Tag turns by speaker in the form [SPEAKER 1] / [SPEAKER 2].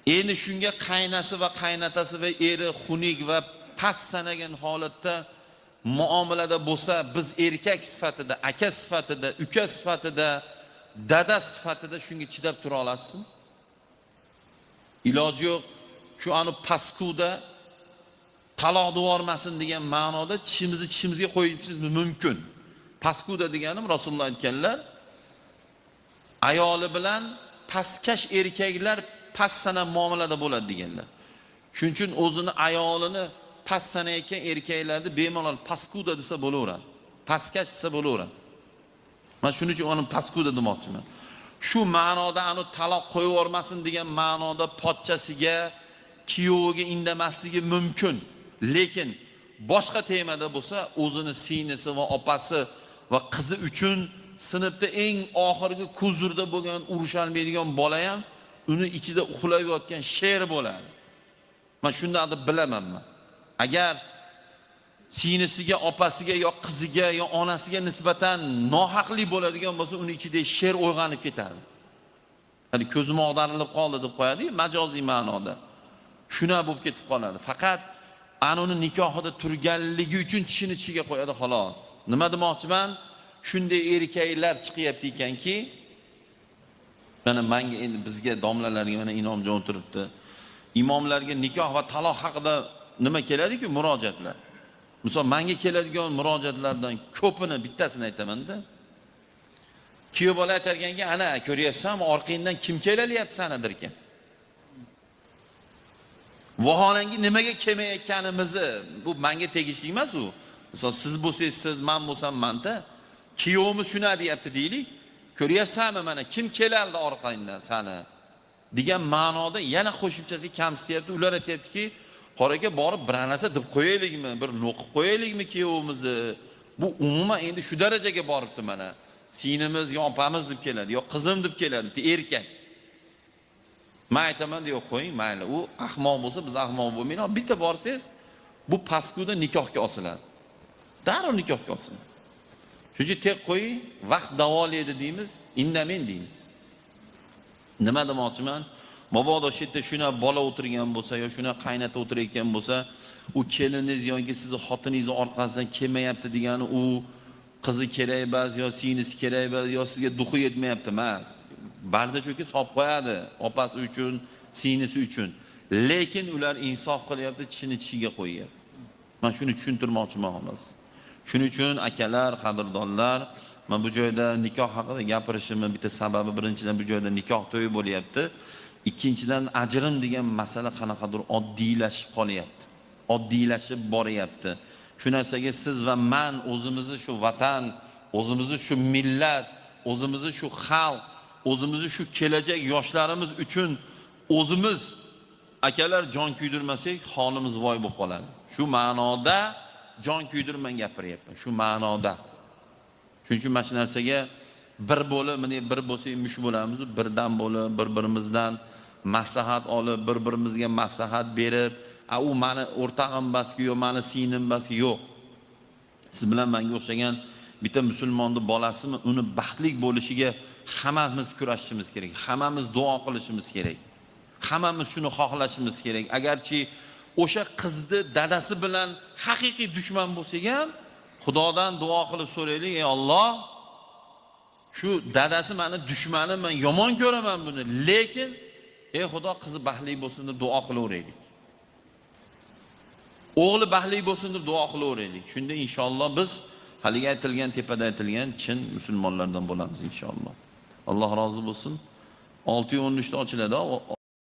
[SPEAKER 1] Endi shunga qaynasi va qaynatasi va eri xunuk va past sanagan holatda muomalada bo'lsa, biz erkak sifatida, aka sifatida, uka sifatida, dada sifatida shunga chidab tura olasizmi? Iloji yo'q. Shu anu paskuda taloq devormasin degan ma'noda tishimizga qo'yishimiz mumkin. Paskuda deganim Rasululloh aytganlar, ayoli bilan pastkash erkaklar past sana muomalada bo'ladi deganlar. Shuning uchun o'zini ayolini past sanayotgan erkaklarni bemalol paskuda desa bo'laveradi. Pastkash desa bo'laveradi. Men shuning uchun uni paskuda demoqchiman. Shu ma'noda anu taloq qo'yib yubormasin degan ma'noda pochchasiga, kuyoviga indamasligi mumkin. Lekin boshqa temada bo'lsa, o'zini singlisi va opasi va qizi uchun sinfda eng oxirgi kuzurda bo'lgan, urushalmaydigan bola ham uni ichida uxlab yotgan sher bo'ladi. Men shunday deb bilaman men. Agar singlisiga, opasiga yo qiziga yo onasiga nisbatan nohaqlik bo'ladigan bo'lsa, uni ichida sher uyg'onib ketadi. Hali ko'zim og'darilib qoldi deb qo'yadi, majoziy ma'noda. Shuna bo'lib ketib qoladi. Faqat anuni nikohida turganligi uchun tishini tishiga qo'yadi xolos. Nima demoqchiman? Shunday erkaklar chiqyapti ekanki, mana menga endi bizga domlalarga mana inomjon o'tiribdi. Imomlarga nikoh va taloq haqida nima keladi-ku murojaatlar. Misol menga keladigan murojaatlardan ko'pini bittasini aytaman-da. Kuyov bola aytarganga, ana ko'ryapsanmi, orqangdan kim kelalyapti sanadir ekan. Vaholanki nimaga kelmayotganimizni bu menga tegishli emas u. Misol siz bo'lsangiz siz, men bo'lsam menda. Kuyovimiz shuna deyapti deylik. Ko'ryapsanmi mana kim kelaldi orqangdan sana degan ma'noda yana qo'shimchasi kamsityapti. Ular aytayaptiki, qoraga borib bir narsa deb qo'yaylikmi, bir lo'qib qo'yaylikmi kuyovimizni. Bu umuman endi shu darajaga boribdi mana. Sinimiz yo opamiz deb keladi, yo qizim deb keladi, erkak. Men aytaman deb qo'ying, mayli. U ahmoq bo'lsa, biz ahmoq bo'lmaylik. Bitta borsangiz, bu paskuda nikohga osiladi. Darrov nikohga osiladi. Shuncha tek qo'ying, vaqt davolaydi deymiz, indamen deymiz. Nima demoqchiman? Mabodo shetda shuna bola o'tirgan bo'lsa yo shuna qaynata o'tirayotgan bo'lsa, u keliningiz yoki sizni xotiningiz orqasidan kelmayapti degani u qizi kerak emas yo singlisi kerak emas yo sizga duxi yetmayapti emas. Barda cho'kib solib qo'yadi, opasi uchun, singlisi uchun. Lekin ular insof qilyapti, tishini tishiga qo'yyapti. Men shuni tushuntirmoqchiman xolos. Shuning uchun akalar, qadrdonlar, men bu joyda nikoh haqida gapirishimning bitta sababi, birinchidan bu joyda nikoh to'yi bo'lyapti. Ikkinchidan ajrim degan masala qanaqadir oddiylashib qolyapti. Oddiylashib boryapti. Shu narsaga siz va men o'zimizni shu vatan, o'zimizni shu millat, o'zimizni shu xalq, o'zimizni shu kelajak yoshlarimiz uchun o'zimiz akalar jon kuydirmasak, holimiz voy bo'lib qoladi. Shu ma'noda jon kuydirman gapiryapman. Shu ma'noda. Shuning uchun mana shu narsaga bir bo'lib, mana bir bo'lsak mush bo'lamiz, birdan bo'lib, bir-birimizdan maslahat olib, bir-birimizga maslahat berib, u meni o'rtog'im baski, yo meni singlim baski yo'q. Siz bilan menga o'xshagan bitta musulmonning bolasini uni baxtli bo'lishiga hammamiz kurashishimiz kerak. Hammamiz duo qilishimiz kerak. Hammamiz shuni xohlashimiz kerak. Agarchi o'sha qizni dadasi bilan haqiqiy dushman bo'lsak ham, Xudodan duo qilib so'raylik, ey Alloh, shu dadasi meni dushmanim, men yomon ko'raman buni, lekin ey Xudo qizi baxtli bo'lsin deb duo qilaveraylik. O'g'li baxtli bo'lsin deb duo qilaveraylik. Shunda inshaalloh biz haliga aytilgan, tepada aytilgan chin musulmonlardan bo'lamiz inshaalloh. Alloh rozi bo'lsin. 6:13 da ochiladi.